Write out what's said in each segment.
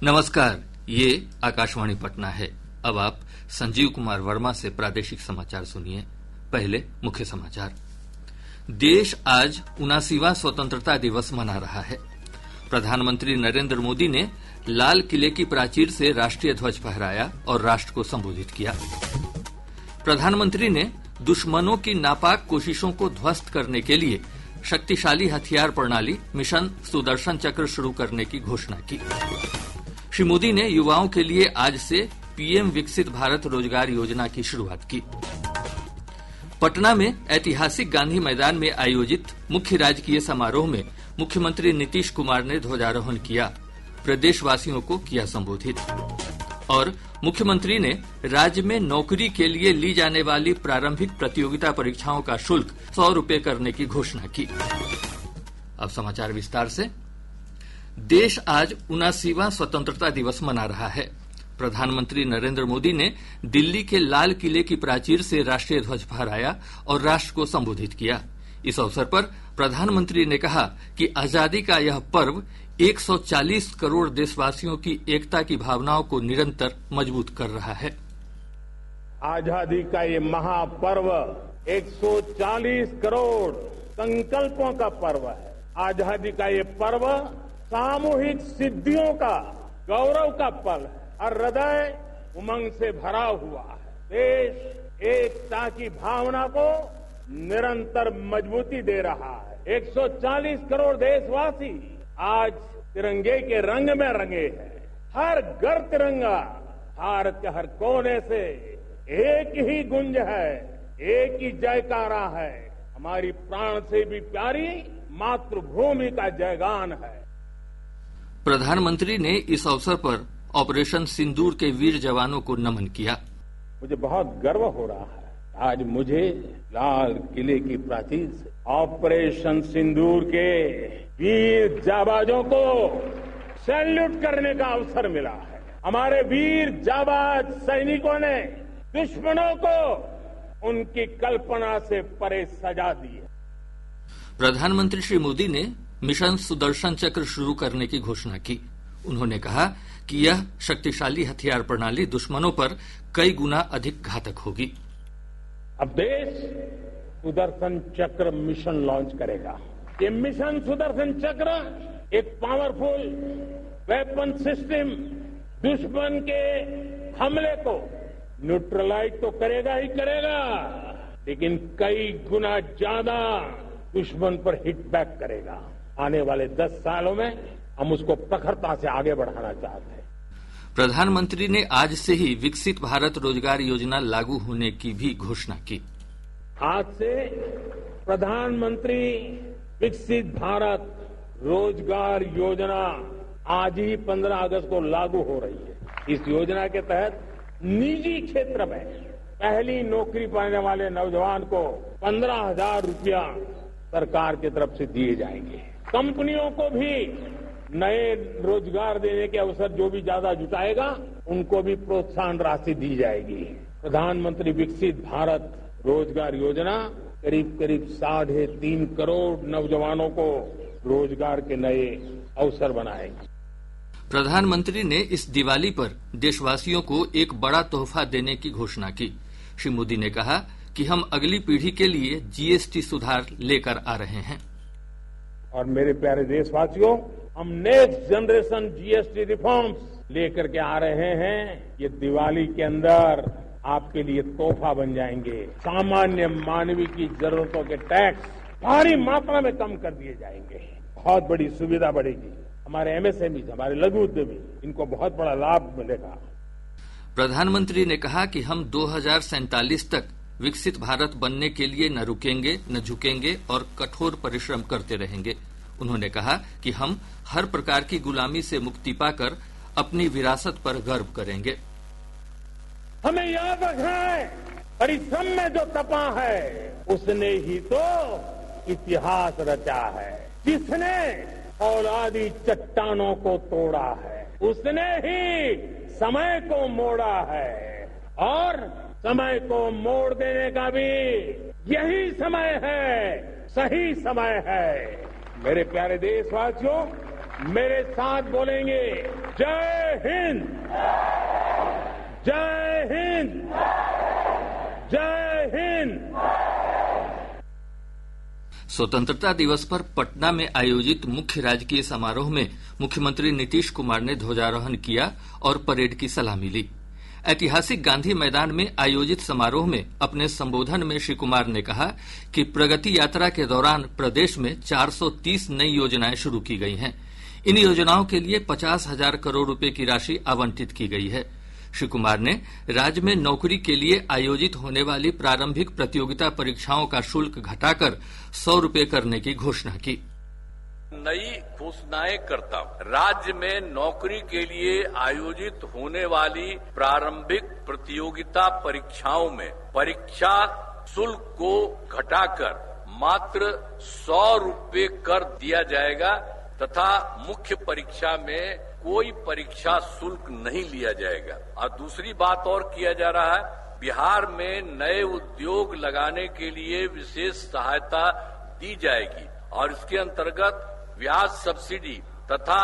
नमस्कार, ये आकाशवाणी पटना है। अब आप संजीव कुमार वर्मा से प्रादेशिक समाचार सुनिए। पहले मुख्य समाचार। देश आज 79वां स्वतंत्रता दिवस मना रहा है। प्रधानमंत्री नरेंद्र मोदी ने लाल किले की प्राचीर से राष्ट्रीय ध्वज फहराया और राष्ट्र को संबोधित किया। प्रधानमंत्री ने दुश्मनों की नापाक कोशिशों को ध्वस्त करने के लिए शक्तिशाली हथियार प्रणाली मिशन सुदर्शन चक्र शुरू करने की घोषणा की। श्री मोदी ने युवाओं के लिए आज से पीएम विकसित भारत रोजगार योजना की शुरुआत की। पटना में ऐतिहासिक गांधी मैदान में आयोजित मुख्य राजकीय समारोह में मुख्यमंत्री नीतीश कुमार ने ध्वजारोहण किया, प्रदेशवासियों को किया संबोधित। और मुख्यमंत्री ने राज्य में नौकरी के लिए ली जाने वाली प्रारंभिक प्रतियोगिता परीक्षाओं का शुल्क 100 रुपये करने की घोषणा की। अब समाचार विस्तार से। देश आज 79वां स्वतंत्रता दिवस मना रहा है। प्रधानमंत्री नरेंद्र मोदी ने दिल्ली के लाल किले की प्राचीर से राष्ट्रीय ध्वज फहराया और राष्ट्र को संबोधित किया। इस अवसर पर प्रधानमंत्री ने कहा कि आजादी का यह पर्व 140 करोड़ देशवासियों की एकता की भावनाओं को निरंतर मजबूत कर रहा है। आजादी का ये महापर्व 140 करोड़ संकल्पों का पर्व है। आजादी का ये पर्व सामूहिक सिद्धियों का, गौरव का पल है और हृदय उमंग से भरा हुआ है। देश एकता की भावना को निरंतर मजबूती दे रहा है। 140 करोड़ देशवासी आज तिरंगे के रंग में रंगे हैं। हर घर तिरंगा, भारत के हर कोने से एक ही गुंज है, एक ही जयकारा है। हमारी प्राण से भी प्यारी मातृभूमि का जयगान है। प्रधानमंत्री ने इस अवसर पर ऑपरेशन सिंदूर के वीर जवानों को नमन किया। मुझे बहुत गर्व हो रहा है, आज मुझे लाल किले की प्राचीर से ऑपरेशन सिंदूर के वीर जाबाजों को सैल्यूट करने का अवसर मिला है। हमारे वीर जाबाज सैनिकों ने दुश्मनों को उनकी कल्पना से परे सजा दी है। प्रधानमंत्री श्री मोदी ने मिशन सुदर्शन चक्र शुरू करने की घोषणा की। उन्होंने कहा कि यह शक्तिशाली हथियार प्रणाली दुश्मनों पर कई गुना अधिक घातक होगी। अब देश सुदर्शन चक्र मिशन लॉन्च करेगा। ये मिशन सुदर्शन चक्र एक पावरफुल वेपन सिस्टम दुश्मन के हमले को न्यूट्रलाइज तो करेगा ही करेगा, लेकिन कई गुना ज्यादा दुश्मन पर हिट बैक करेगा। आने वाले 10 सालों में हम उसको प्रखरता से आगे बढ़ाना चाहते हैं। प्रधानमंत्री ने आज से ही विकसित भारत रोजगार योजना लागू होने की भी घोषणा की। आज से प्रधानमंत्री विकसित भारत रोजगार योजना आज ही 15 अगस्त को लागू हो रही है। इस योजना के तहत निजी क्षेत्र में पहली नौकरी पाने वाले नौजवान को 15,000 रुपया सरकार की तरफ से दिए जाएंगे। कंपनियों को भी नए रोजगार देने के अवसर जो भी ज्यादा जुटाएगा उनको भी प्रोत्साहन राशि दी जाएगी। प्रधानमंत्री विकसित भारत रोजगार योजना करीब 3.5 करोड़ नौजवानों को रोजगार के नए अवसर बनाएगी। प्रधानमंत्री ने इस दिवाली पर देशवासियों को एक बड़ा तोहफा देने की घोषणा की। श्री मोदी ने कहा कि हम अगली पीढ़ी के लिए जीएसटी सुधार लेकर आ रहे हैं। और मेरे प्यारे देशवासियों, हम नेक्स्ट जनरेशन जीएसटी रिफॉर्म्स लेकर के आ रहे हैं। ये दिवाली के अंदर आपके लिए तोहफा बन जाएंगे। सामान्य मानवीय की जरूरतों के टैक्स भारी मात्रा में कम कर दिए जाएंगे। बहुत बड़ी सुविधा बढ़ेगी। हमारे एमएसएमई, हमारे लघु उद्यमी, इनको बहुत बड़ा लाभ मिलेगा। प्रधानमंत्री ने कहा कि हम 2047 तक विकसित भारत बनने के लिए न रुकेंगे, न झुकेंगे और कठोर परिश्रम करते रहेंगे। उन्होंने कहा कि हम हर प्रकार की गुलामी से मुक्ति पाकर अपनी विरासत पर गर्व करेंगे। हमें याद रखना है, परिश्रम में जो तपा है उसने ही तो इतिहास रचा है। जिसने औलादी चट्टानों को तोड़ा है उसने ही समय को मोड़ा है, और समय को मोड़ देने का भी यही समय है, सही समय है। मेरे प्यारे देशवासियों, मेरे साथ बोलेंगे जय हिंद, जय हिंद, जय हिंद। स्वतंत्रता दिवस पर पटना में आयोजित मुख्य राजकीय समारोह में मुख्यमंत्री नीतीश कुमार ने ध्वजारोहण किया और परेड की सलामी ली। ऐतिहासिक गांधी मैदान में आयोजित समारोह में अपने संबोधन में श्री कुमार ने कहा कि प्रगति यात्रा के दौरान प्रदेश में 430 नई योजनाएं शुरू की गई हैं। इन योजनाओं के लिए 50,000 करोड़ रुपए की राशि आवंटित की गई है। श्री कुमार ने राज्य में नौकरी के लिए आयोजित होने वाली प्रारंभिक प्रतियोगिता परीक्षाओं का शुल्क घटाकर 100 रुपए करने की घोषणा की। नई घोषणाएं करता हूं। राज्य में नौकरी के लिए आयोजित होने वाली प्रारंभिक प्रतियोगिता परीक्षाओं में परीक्षा शुल्क को घटाकर मात्र 100 रुपए कर दिया जाएगा तथा मुख्य परीक्षा में कोई परीक्षा शुल्क नहीं लिया जाएगा। और दूसरी बात और किया जा रहा है, बिहार में नए उद्योग लगाने के लिए विशेष सहायता दी जाएगी और इसके अंतर्गत ब्याज सब्सिडी तथा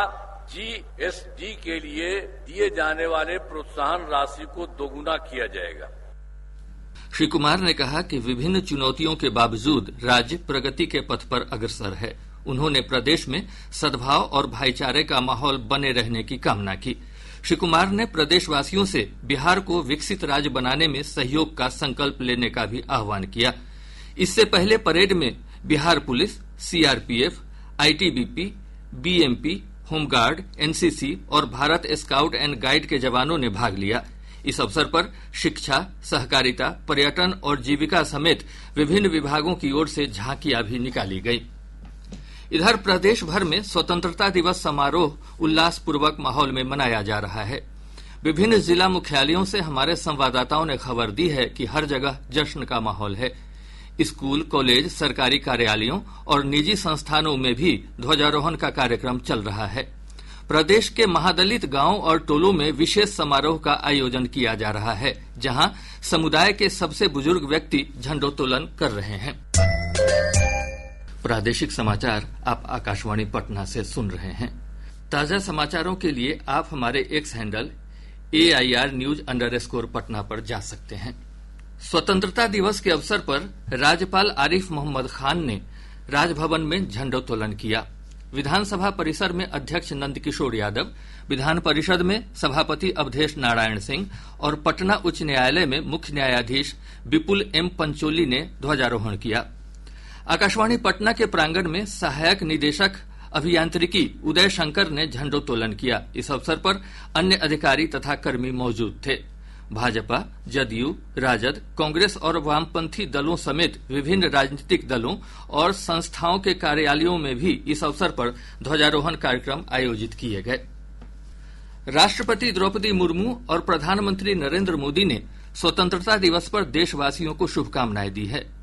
जीएसटी के लिए दिए जाने वाले प्रोत्साहन राशि को दोगुना किया जाएगा। श्री कुमार ने कहा कि विभिन्न चुनौतियों के बावजूद राज्य प्रगति के पथ पर अग्रसर है। उन्होंने प्रदेश में सद्भाव और भाईचारे का माहौल बने रहने की कामना की। श्री कुमार ने प्रदेशवासियों से बिहार को विकसित राज्य बनाने में सहयोग का संकल्प लेने का भी आह्वान किया। इससे पहले परेड में Bihar police, CRPF, ITBP, BMP, home guard, NCC और भारत स्काउट एंड गाइड के जवानों ने भाग लिया। इस अवसर पर शिक्षा, सहकारिता, पर्यटन और जीविका समेत विभिन्न विभागों की ओर से झांकियां भी निकाली गई। इधर प्रदेश भर में स्वतंत्रता दिवस समारोह उल्लासपूर्वक माहौल में मनाया जा रहा है। विभिन्न जिला मुख्यालयों से हमारे संवाददाताओं ने खबर दी है कि हर जगह जश्न का माहौल है। स्कूल, कॉलेज, सरकारी कार्यालयों और निजी संस्थानों में भी ध्वजारोहण का कार्यक्रम चल रहा है। प्रदेश के महादलित गांवों और टोलों में विशेष समारोह का आयोजन किया जा रहा है, जहां समुदाय के सबसे बुजुर्ग व्यक्ति झंडोत्तोलन कर रहे हैं। प्रादेशिक समाचार आप आकाशवाणी पटना से सुन रहे हैं। ताजा समाचारों के लिए आप हमारे x handle AIR News_ Patna पर जा सकते हैं। स्वतंत्रता दिवस के अवसर पर राज्यपाल आरिफ मोहम्मद खान ने राजभवन में झंडोत्तोलन किया। विधानसभा परिसर में अध्यक्ष नंदकिशोर यादव, विधान परिषद में सभापति अवधेश नारायण सिंह और पटना उच्च न्यायालय में मुख्य न्यायाधीश विपुल M पंचोली ने ध्वजारोहण किया। आकाशवाणी पटना के प्रांगण में सहायक निदेशक अभियांत्रिकी उदय शंकर ने झंडोत्तोलन किया। इस अवसर पर अन्य अधिकारी तथा कर्मी मौजूद थे। भाजपा, जदयू, राजद, कांग्रेस और वामपंथी दलों समेत विभिन्न राजनीतिक दलों और संस्थाओं के कार्यालयों में भी इस अवसर पर ध्वजारोहण कार्यक्रम आयोजित किए गए। राष्ट्रपति द्रौपदी मुर्मू और प्रधानमंत्री नरेंद्र मोदी ने स्वतंत्रता दिवस पर देशवासियों को शुभकामनाएं दी है।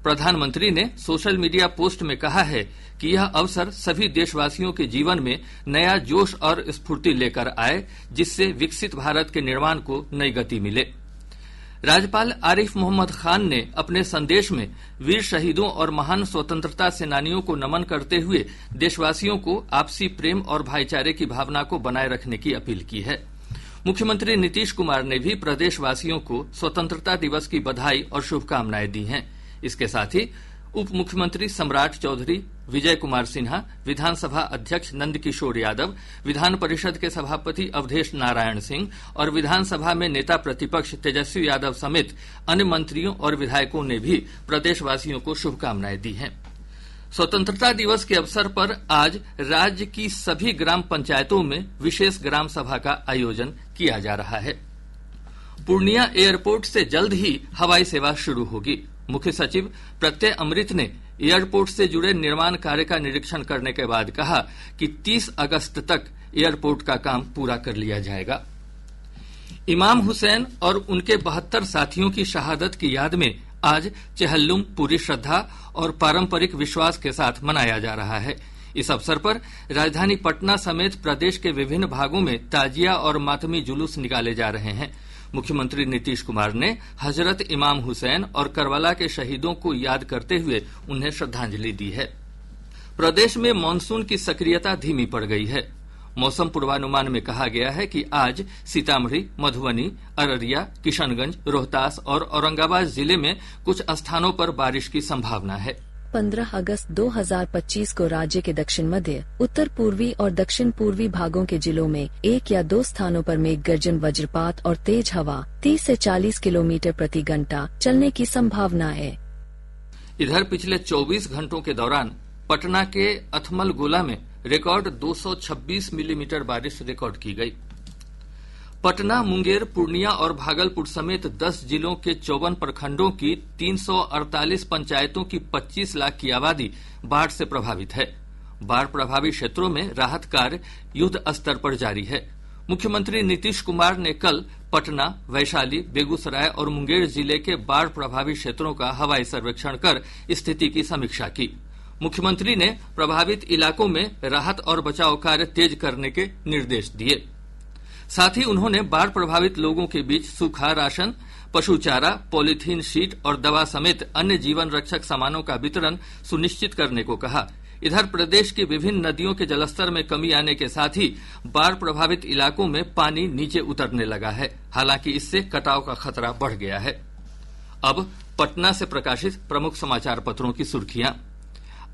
प्रधानमंत्री ने सोशल मीडिया पोस्ट में कहा है कि यह अवसर सभी देशवासियों के जीवन में नया जोश और स्फूर्ति लेकर आए, जिससे विकसित भारत के निर्माण को नई गति मिले। राज्यपाल आरिफ मोहम्मद खान ने अपने संदेश में वीर शहीदों और महान स्वतंत्रता सेनानियों को नमन करते हुए देशवासियों को आपसी प्रेम और भाईचारे की भावना को बनाए रखने की अपील की है। मुख्यमंत्री नीतीश कुमार ने भी प्रदेशवासियों को स्वतंत्रता दिवस की बधाई और शुभकामनाएं दी हैं। इसके साथ ही उप मुख्यमंत्री सम्राट चौधरी, विजय कुमार सिन्हा, विधानसभा अध्यक्ष नंदकिशोर यादव, विधान परिषद के सभापति अवधेश नारायण सिंह और विधानसभा में नेता प्रतिपक्ष तेजस्वी यादव समेत अन्य मंत्रियों और विधायकों ने भी प्रदेशवासियों को शुभकामनाएं दी हैं। स्वतंत्रता दिवस के अवसर पर आज राज्य की सभी ग्राम पंचायतों में विशेष ग्राम सभा का आयोजन किया जा रहा है। पूर्णिया एयरपोर्ट से जल्द ही हवाई सेवा शुरू होगी। मुख्य सचिव प्रत्यय अमृत ने एयरपोर्ट से जुड़े निर्माण कार्य का निरीक्षण करने के बाद कहा कि 30 अगस्त तक एयरपोर्ट का काम पूरा कर लिया जाएगा। इमाम हुसैन और उनके 72 साथियों की शहादत की याद में आज चेहल्लुम पूरी श्रद्धा और पारंपरिक विश्वास के साथ मनाया जा रहा है। इस अवसर पर राजधानी पटना समेत प्रदेश के विभिन्न भागों में ताजिया और मातमी जुलूस निकाले जा रहे हैं। मुख्यमंत्री नीतीश कुमार ने हजरत इमाम हुसैन और करबला के शहीदों को याद करते हुए उन्हें श्रद्धांजलि दी है। प्रदेश में मानसून की सक्रियता धीमी पड़ गई है। मौसम पूर्वानुमान में कहा गया है कि आज सीतामढ़ी, मधुबनी, अररिया, किशनगंज, रोहतास और औरंगाबाद जिले में कुछ स्थानों पर बारिश की संभावना है। 15 अगस्त 2025 को राज्य के दक्षिण मध्य, उत्तर पूर्वी और दक्षिण पूर्वी भागों के जिलों में 1 या 2 स्थानों पर मेघ गर्जन, वज्रपात और तेज हवा 30 से 40 किलोमीटर प्रति घंटा चलने की संभावना है। इधर पिछले 24 घंटों के दौरान पटना के अथमल गोला में रिकॉर्ड 226 मिलीमीटर बारिश रिकॉर्ड की गई। पटना, मुंगेर, पूर्णिया और भागलपुर समेत 10 जिलों के 54 प्रखंडों की 348 पंचायतों की 25 लाख की आबादी बाढ़ से प्रभावित है। बाढ़ प्रभावित क्षेत्रों में राहत कार्य युद्ध स्तर पर जारी है। मुख्यमंत्री नीतीश कुमार ने कल पटना, वैशाली, बेगूसराय और मुंगेर जिले के बाढ़ प्रभावित क्षेत्रों का हवाई सर्वेक्षण कर स्थिति की समीक्षा की। मुख्यमंत्री ने प्रभावित इलाकों में राहत और बचाव कार्य तेज करने के निर्देश दिए। साथ ही उन्होंने बाढ़ प्रभावित लोगों के बीच सूखा राशन, पशु चारा, पॉलीथीन शीट और दवा समेत अन्य जीवन रक्षक सामानों का वितरण सुनिश्चित करने को कहा। इधर प्रदेश की विभिन्न नदियों के जलस्तर में कमी आने के साथ ही बाढ़ प्रभावित इलाकों में पानी नीचे उतरने लगा है। हालांकि इससे कटाव का खतरा बढ़ गया है। अब पटना से प्रकाशित प्रमुख समाचार पत्रों की सुर्खियां।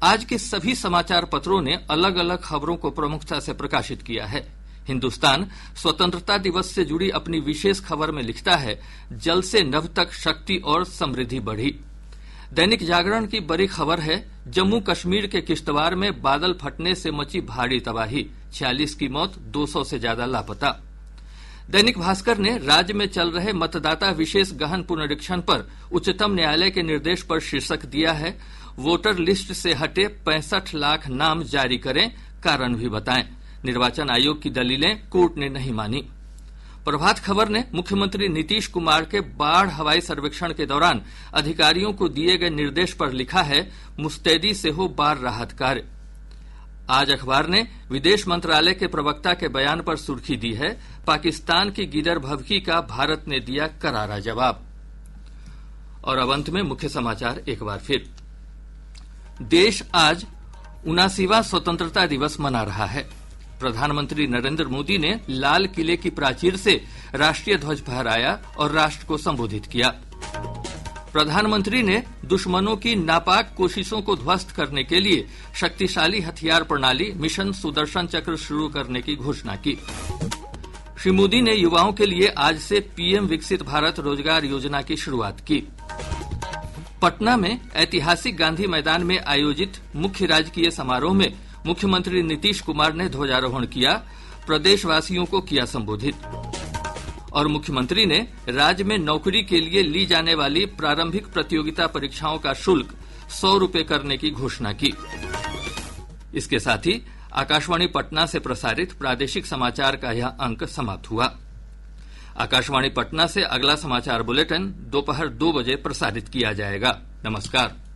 आज के सभी समाचार पत्रों ने अलग अलग खबरों को प्रमुखता से प्रकाशित किया है। हिन्दुस्तान स्वतंत्रता दिवस से जुड़ी अपनी विशेष खबर में लिखता है, जल से नभ तक शक्ति और समृद्धि बढ़ी। दैनिक जागरण की बड़ी खबर है, जम्मू कश्मीर के किश्तवाड़ में बादल फटने से मची भारी तबाही, 46 की मौत, 200 से ज्यादा लापता। दैनिक भास्कर ने राज्य में चल रहे मतदाता विशेष गहन पुनरीक्षण पर उच्चतम न्यायालय के निर्देश पर शीर्षक दिया है, वोटर लिस्ट से हटे 65 लाख नाम जारी करें, कारण भी बताएं। निर्वाचन आयोग की दलीलें कोर्ट ने नहीं मानी। प्रभात खबर ने मुख्यमंत्री नीतीश कुमार के बाढ़ हवाई सर्वेक्षण के दौरान अधिकारियों को दिए गए निर्देश पर लिखा है, मुस्तैदी से हो बाढ़ राहत कार्य। आज अखबार ने विदेश मंत्रालय के प्रवक्ता के बयान पर सुर्खी दी है, पाकिस्तान की गिदर भभकी का भारत ने दिया करारा जवाब। और अब अंत में मुख्य समाचार एक बार फिर। देश आज 79वां स्वतंत्रता दिवस मना रहा है। प्रधानमंत्री नरेंद्र मोदी ने लाल किले की प्राचीर से राष्ट्रीय ध्वज फहराया और राष्ट्र को संबोधित किया। प्रधानमंत्री ने दुश्मनों की नापाक कोशिशों को ध्वस्त करने के लिए शक्तिशाली हथियार प्रणाली मिशन सुदर्शन चक्र शुरू करने की घोषणा की। श्री मोदी ने युवाओं के लिए आज से पीएम विकसित भारत रोजगार योजना की शुरुआत की। पटना में ऐतिहासिक गांधी मैदान में आयोजित मुख्य राजकीय समारोह में मुख्यमंत्री नीतीश कुमार ने ध्वजारोहण किया, प्रदेशवासियों को किया संबोधित। और मुख्यमंत्री ने राज्य में नौकरी के लिए ली जाने वाली प्रारंभिक प्रतियोगिता परीक्षाओं का शुल्क 100 रुपये करने की घोषणा की। इसके साथ ही आकाशवाणी पटना से प्रसारित प्रादेशिक समाचार का यह अंक समाप्त हुआ। आकाशवाणी पटना से अगला समाचार बुलेटिन दोपहर 2 बजे प्रसारित किया जाएगा। नमस्कार।